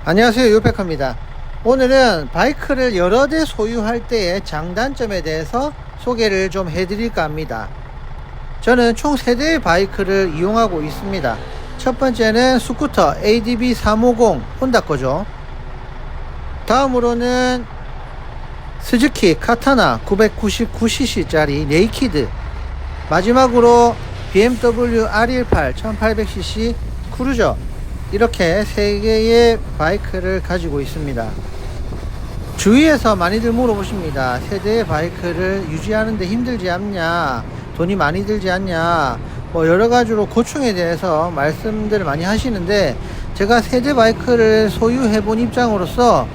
안녕하세요, 요백합니다. 오늘은 바이크를 여러 대 소유할 때의 장단점에 대해서 소개를 좀 해드릴까 합니다. 저는 총 3대의 바이크를 이용하고 있습니다. 첫 번째는 스쿠터 ADB 350 혼다 거죠. 다음으로는 스즈키 카타나 999cc 짜리 네이키드, 마지막으로 BMW R18 1800cc 크루저, 이렇게 3개의 바이크를 가지고 있습니다. 주위에서 많이들 물어보십니다. 세대의 바이크를 유지하는데 힘들지 않냐, 돈이 많이 들지 않냐, 여러가지로 고충에 대해서 말씀들을 많이 하시는데, 제가 세대 바이크를 소유해본 입장으로서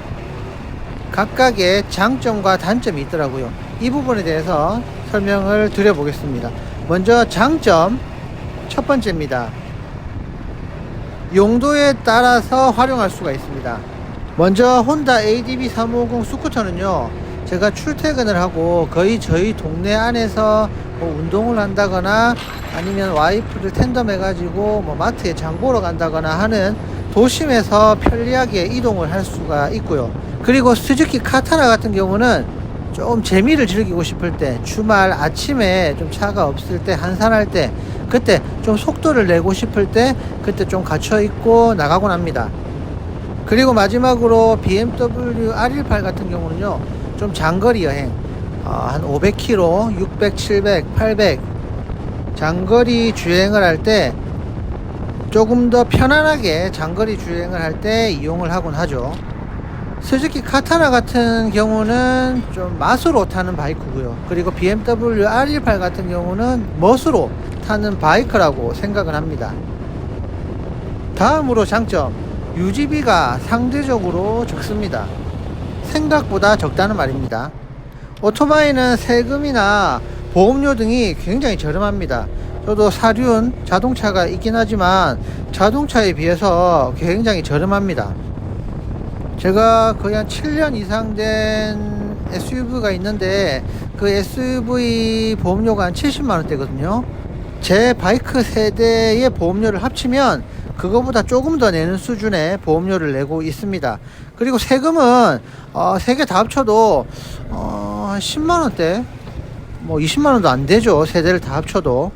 각각의 장점과 단점이 있더라고요. 이 부분에 대해서 설명을 드려보겠습니다. 먼저 장점 첫 번째입니다. 용도에 따라서 활용할 수가 있습니다. 먼저 혼다 ADB 350 스쿠터는요, 제가 출퇴근을 하고 거의 저희 동네 안에서 운동을 한다거나 아니면 와이프를 텐덤 해가지고 마트에 장 보러 간다거나 하는 도심에서 편리하게 이동을 할 수가 있고요. 그리고 스즈키 카타나 같은 경우는 좀 재미를 즐기고 싶을 때, 주말 아침에 좀 차가 없을 때, 한산할 때, 그때 좀 속도를 내고 싶을 때, 그때 좀 갇혀 있고 나가곤 합니다. 그리고 마지막으로 BMW R18 같은 경우는요, 좀 장거리 여행, 한 500km, 600, 700, 800 장거리 주행을 할 때 조금 더 편안하게 장거리 주행을 할 때 이용을 하곤 하죠. 스즈키 카타나 같은 경우는 좀 맛으로 타는 바이크고요. 그리고 BMW R18 같은 경우는 멋으로 타는 바이크라고 생각을 합니다. 다음으로 장점, 유지비가 상대적으로 적습니다. 생각보다 적다는 말입니다. 오토바이는 세금이나 보험료 등이 굉장히 저렴합니다. 저도 사륜 자동차가 있긴 하지만 자동차에 비해서 굉장히 저렴합니다. 제가 거의 한 7년 이상 된 SUV가 있는데 그 SUV 보험료가 한 70만원대거든요. 제 바이크 세대의 보험료를 합치면 그거보다 조금 더 내는 수준의 보험료를 내고 있습니다. 그리고 세금은 3개 다 합쳐도 한 10만원대, 20만원도 안 되죠. 세대를 다 합쳐도.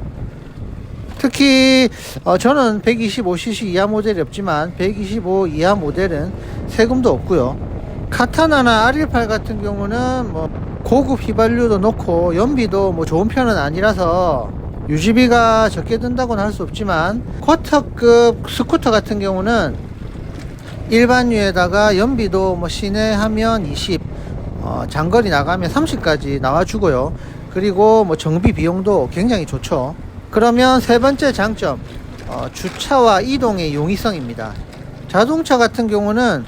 특히 저는 125cc 이하 모델이 없지만 125 이하 모델은 세금도 없고요. 카타나나 R18 같은 경우는 고급 휘발유도 넣고 연비도 좋은 편은 아니라서 유지비가 적게 든다고는 할 수 없지만, 쿼터급 스쿠터 같은 경우는 일반유에다가 연비도 시내 하면 20, 장거리 나가면 30까지 나와주고요. 그리고 정비 비용도 굉장히 좋죠. 그러면 세 번째 장점, 주차와 이동의 용이성입니다. 자동차 같은 경우는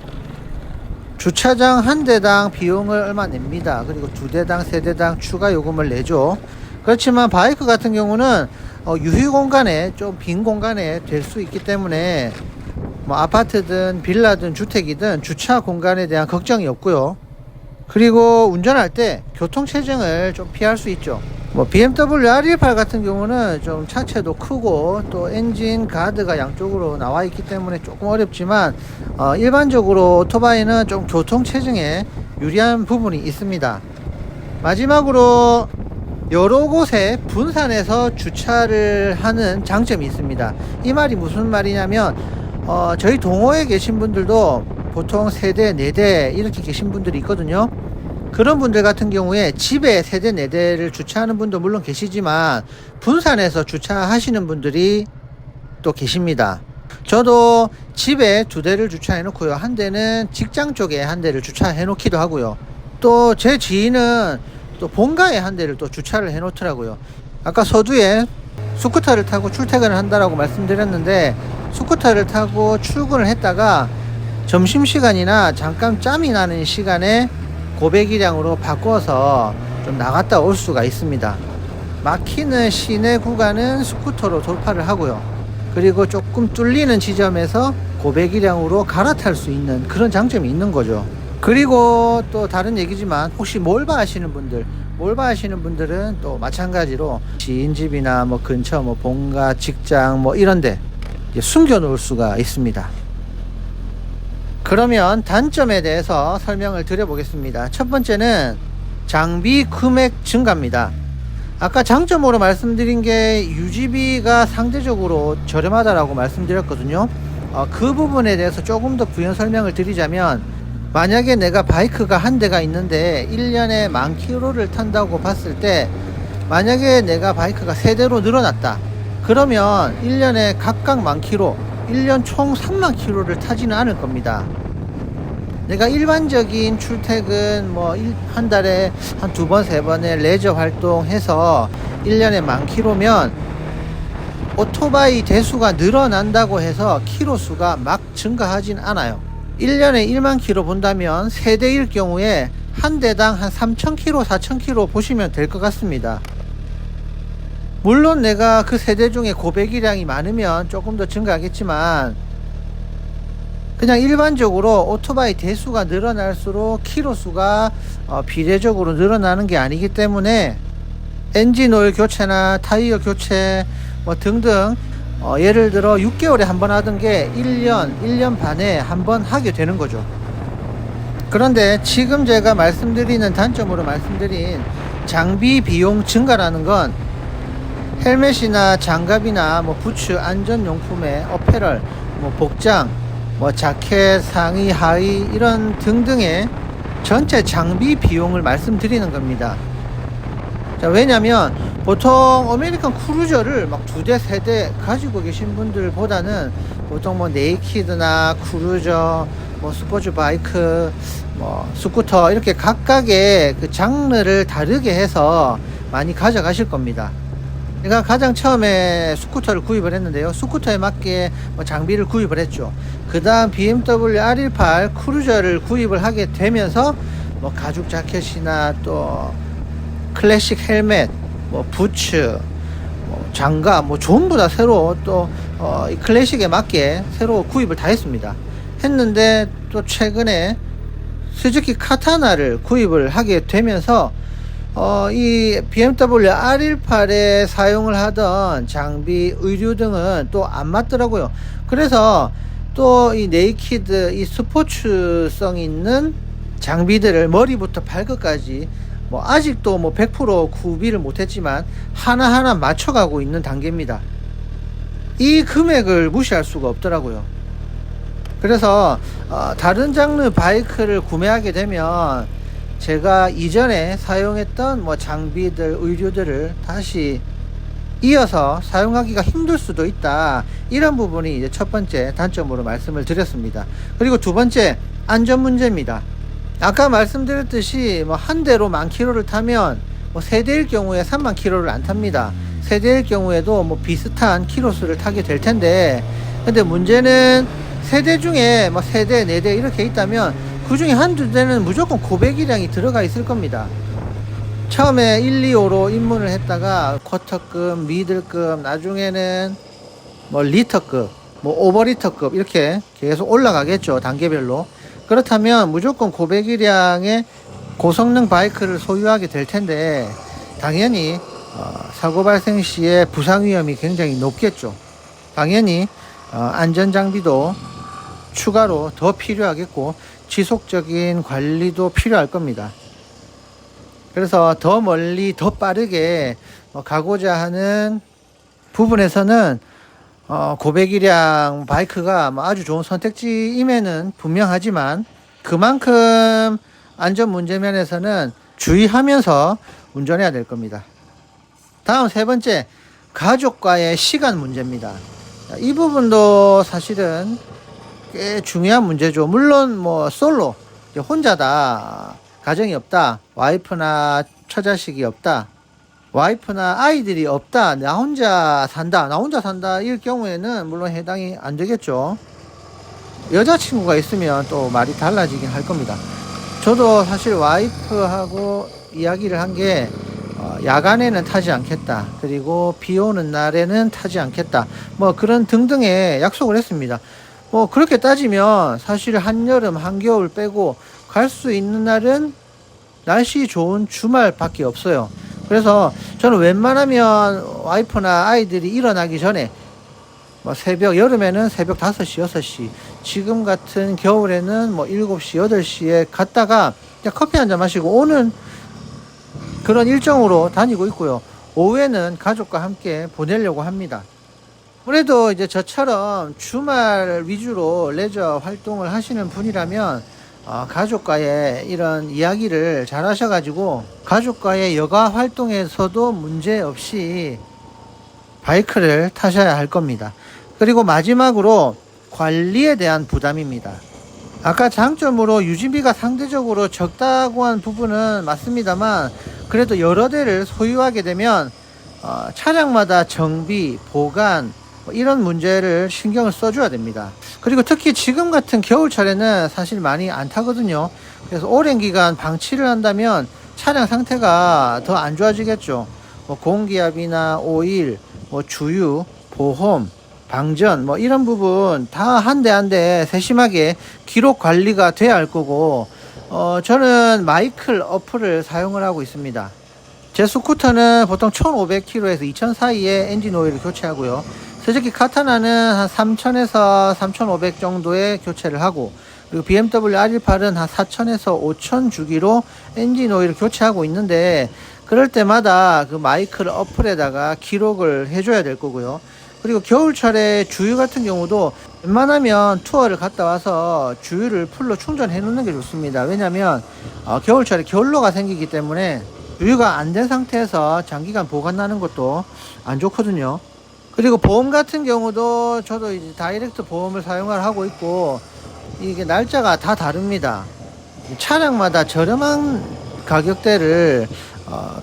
주차장 한 대당 비용을 얼마 냅니다. 그리고 2대당 3대당 추가 요금을 내죠. 그렇지만 바이크 같은 경우는 유휴 공간에, 좀 빈 공간에 될 수 있기 때문에 아파트든 빌라든 주택이든 주차 공간에 대한 걱정이 없고요. 그리고 운전할 때 교통체증을 좀 피할 수 있죠. BMW R18 같은 경우는 좀 차체도 크고 또 엔진 가드가 양쪽으로 나와 있기 때문에 조금 어렵지만, 일반적으로 오토바이는 좀 교통체증에 유리한 부분이 있습니다. 마지막으로 여러 곳에 분산해서 주차를 하는 장점이 있습니다. 이 말이 무슨 말이냐면, 저희 동호회에 계신 분들도 보통 3대, 4대 이렇게 계신 분들이 있거든요. 그런 분들 같은 경우에 집에 3대, 4대를 주차하는 분도 물론 계시지만 분산해서 주차하시는 분들이 또 계십니다. 저도 집에 2대를 주차해 놓고요, 한 대는 직장 쪽에 한 대를 주차해 놓기도 하고요. 또 제 지인은 또 본가에 한 대를 또 주차를 해 놓더라고요. 아까 서두에 스쿠터를 타고 출퇴근을 한다라고 말씀드렸는데, 스쿠터를 타고 출근을 했다가 점심시간이나 잠깐 짬이 나는 시간에 고배기량으로 바꿔서 좀 나갔다 올 수가 있습니다. 막히는 시내 구간은 스쿠터로 돌파를 하고요. 그리고 조금 뚫리는 지점에서 고배기량으로 갈아탈 수 있는 그런 장점이 있는 거죠. 그리고 또 다른 얘기지만, 혹시 몰바 하시는 분들은 또 마찬가지로 지인집이나 근처 본가, 직장 이런데 숨겨 놓을 수가 있습니다. 그러면 단점에 대해서 설명을 드려보겠습니다. 첫 번째는 장비 금액 증가입니다. 아까 장점으로 말씀드린 게 유지비가 상대적으로 저렴하다라고 말씀드렸거든요. 그 부분에 대해서 조금 더 부연 설명을 드리자면, 만약에 내가 바이크가 한 대가 있는데 1년에 10,000km를 탄다고 봤을 때, 만약에 내가 바이크가 3대로 늘어났다 그러면 1년에 각각 10,000km, 1년 총 30,000km를 타지는 않을 겁니다. 내가 일반적인 출퇴근 한 달에 한 2번 3번의 레저 활동해서 1년에 10,000km면 오토바이 대수가 늘어난다고 해서 키로수가 막 증가하진 않아요. 1년에 1만 킬로 본다면 세대일 경우에 한 대당 한 3,000km, 4,000km 보시면 될 것 같습니다. 물론 내가 그 세대 중에 고배기량이 많으면 조금 더 증가하겠지만, 그냥 일반적으로 오토바이 대수가 늘어날수록 키로수가 비례적으로 늘어나는 게 아니기 때문에 엔진 오일 교체나 타이어 교체 등등, 예를 들어 6개월에 한 번 하던 게 1년 반에 한 번 하게 되는 거죠. 그런데 지금 제가 말씀드리는 단점으로 말씀드린 장비 비용 증가라는 건 헬멧이나 장갑이나 부츠 안전용품의 어페럴, 복장, 자켓, 상의, 하의 이런 등등의 전체 장비 비용을 말씀드리는 겁니다. 자, 왜냐면 보통 아메리칸 크루저를 막 2대, 3대 가지고 계신 분들보다는 보통 네이키드나 크루저, 스포츠 바이크, 스쿠터 이렇게 각각의 그 장르를 다르게 해서 많이 가져가실 겁니다. 제가 가장 처음에 스쿠터를 구입을 했는데요. 스쿠터에 맞게 장비를 구입을 했죠. 그 다음 BMW R18 크루저를 구입을 하게 되면서 가죽 자켓이나 또 클래식 헬멧, 부츠, 장갑, 전부 다 새로 또 이 클래식에 맞게 새로 구입을 다 했습니다. 했는데 또 최근에 스즈키 카타나를 구입을 하게 되면서 이 BMW R18에 사용을 하던 장비, 의류 등은 또 안 맞더라고요. 그래서 또 이 네이키드, 이 스포츠성 있는 장비들을 머리부터 발끝까지 아직도 100% 구비를 못했지만 하나하나 맞춰가고 있는 단계입니다. 이 금액을 무시할 수가 없더라고요. 그래서 다른 장르 바이크를 구매하게 되면 제가 이전에 사용했던 장비들, 의류들을 다시 이어서 사용하기가 힘들 수도 있다. 이런 부분이 이제 첫 번째 단점으로 말씀을 드렸습니다. 그리고 두 번째, 안전 문제입니다. 아까 말씀드렸듯이 한 대로 10,000km를 타면 세대일 경우에 30,000km를 안 탑니다. 세대일 경우에도 비슷한 키로수를 타게 될 텐데, 근데 문제는 세대 중에 3대, 4대 이렇게 있다면 그 중에 한두 대는 무조건 고배기량이 들어가 있을 겁니다. 처음에 1, 2호로 입문을 했다가 쿼터급, 미들급, 나중에는 리터급, 오버리터급 이렇게 계속 올라가겠죠. 단계별로. 그렇다면 무조건 고배기량의 고성능 바이크를 소유하게 될 텐데, 당연히 사고 발생 시에 부상 위험이 굉장히 높겠죠. 당연히 안전장비도 추가로 더 필요하겠고 지속적인 관리도 필요할 겁니다. 그래서 더 멀리 더 빠르게 가고자 하는 부분에서는 고배기량 바이크가 아주 좋은 선택지임에는 분명하지만, 그만큼 안전 문제 면에서는 주의하면서 운전해야 될 겁니다. 다음 세 번째, 가족과의 시간 문제입니다. 이 부분도 사실은 꽤 중요한 문제죠. 물론 솔로, 혼자다, 가정이 없다, 와이프나 처자식이 없다, 와이프나 아이들이 없다, 나 혼자 산다 일 경우에는 물론 해당이 안 되겠죠. 여자친구가 있으면 또 말이 달라지긴 할 겁니다. 저도 사실 와이프하고 이야기를 한 게 야간에는 타지 않겠다, 그리고 비 오는 날에는 타지 않겠다, 그런 등등의 약속을 했습니다. 그렇게 따지면 사실 한여름 한겨울 빼고 갈 수 있는 날은 날씨 좋은 주말밖에 없어요. 그래서 저는 웬만하면 와이프나 아이들이 일어나기 전에 새벽, 여름에는 새벽 5시, 6시 지금 같은 겨울에는 뭐 7시, 8시에 갔다가 그냥 커피 한잔 마시고 오는 그런 일정으로 다니고 있고요. 오후에는 가족과 함께 보내려고 합니다. 그래도 이제 저처럼 주말 위주로 레저 활동을 하시는 분이라면 가족과의 이런 이야기를 잘 하셔가지고 가족과의 여가 활동에서도 문제없이 바이크를 타셔야 할 겁니다. 그리고 마지막으로 관리에 대한 부담입니다. 아까 장점으로 유지비가 상대적으로 적다고 한 부분은 맞습니다만 그래도 여러 대를 소유하게 되면 차량마다 정비, 보관 뭐 이런 문제를 신경을 써줘야 됩니다. 그리고 특히 지금 같은 겨울철에는 사실 많이 안 타거든요. 그래서 오랜 기간 방치를 한다면 차량 상태가 더 안 좋아지겠죠. 뭐 공기압이나 오일, 뭐 주유, 보험, 방전 뭐 이런 부분 다 한 대 한 대 세심하게 기록 관리가 돼야 할 거고 저는 마이클 어플을 사용을 하고 있습니다. 제 스쿠터는 보통 1500km에서 2000 사이에 엔진 오일을 교체하고요. 스즈키 카타나는 한 3000에서 3500 정도의 교체를 하고 그리고 BMW R18은 한 4000에서 5000 주기로 엔진 오일을 교체하고 있는데 그럴 때마다 그 마이클 어플에다가 기록을 해줘야 될 거고요. 그리고 겨울철에 주유 같은 경우도 웬만하면 투어를 갔다 와서 주유를 풀로 충전해 놓는 게 좋습니다. 왜냐면 겨울철에 결로가 생기기 때문에 주유가 안 된 상태에서 장기간 보관하는 것도 안 좋거든요. 그리고 보험 같은 경우도 저도 이제 다이렉트 보험을 사용을 하고 있고 이게 날짜가 다 다릅니다. 차량마다 저렴한 가격대를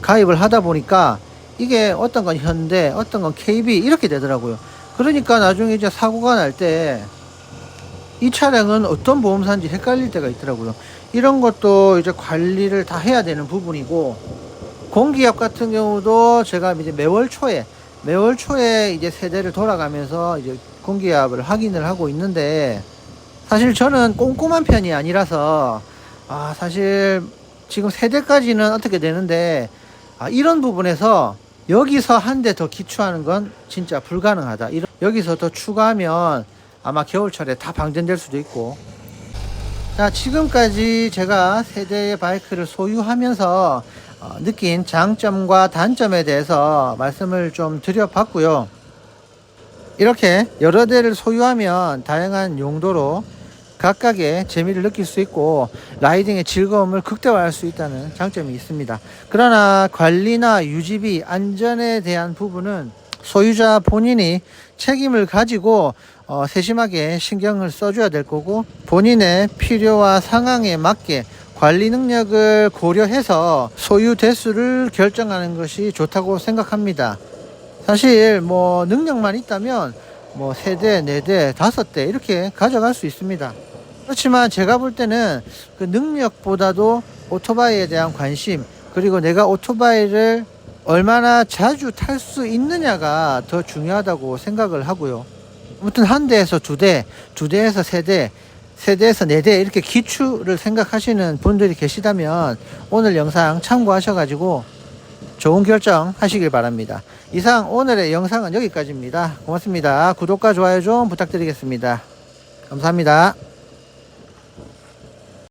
가입을 하다 보니까 이게 어떤 건 현대, 어떤 건 KB 이렇게 되더라고요. 그러니까 나중에 이제 사고가 날 때 이 차량은 어떤 보험사인지 헷갈릴 때가 있더라고요. 이런 것도 이제 관리를 다 해야 되는 부분이고 공기압 같은 경우도 제가 이제 매월 초에 이제 세대를 돌아가면서 이제 공기압을 확인을 하고 있는데 사실 저는 꼼꼼한 편이 아니라서 사실 지금 세대까지는 어떻게 되는데 이런 부분에서 여기서 한 대 더 기초하는 건 진짜 불가능하다. 여기서 더 추가하면 아마 겨울철에 다 방전될 수도 있고. 자, 지금까지 제가 세대의 바이크를 소유하면서 느낀 장점과 단점에 대해서 말씀을 좀 드려봤고요. 이렇게 여러 대를 소유하면 다양한 용도로 각각의 재미를 느낄 수 있고 라이딩의 즐거움을 극대화할 수 있다는 장점이 있습니다. 그러나 관리나 유지비, 안전에 대한 부분은 소유자 본인이 책임을 가지고 세심하게 신경을 써줘야 될 거고 본인의 필요와 상황에 맞게 관리 능력을 고려해서 소유 대수를 결정하는 것이 좋다고 생각합니다. 사실 뭐 능력만 있다면 뭐 3대, 4대, 5대 이렇게 가져갈 수 있습니다. 그렇지만 제가 볼 때는 그 능력보다도 오토바이에 대한 관심 그리고 내가 오토바이를 얼마나 자주 탈 수 있느냐가 더 중요하다고 생각을 하고요. 아무튼 한 대에서 2대, 2대에서 3대, 3대에서 4대 이렇게 기출을 생각하시는 분들이 계시다면 오늘 영상 참고하셔가지고 좋은 결정 하시길 바랍니다. 이상 오늘의 영상은 여기까지입니다. 고맙습니다. 구독과 좋아요 좀 부탁드리겠습니다. 감사합니다.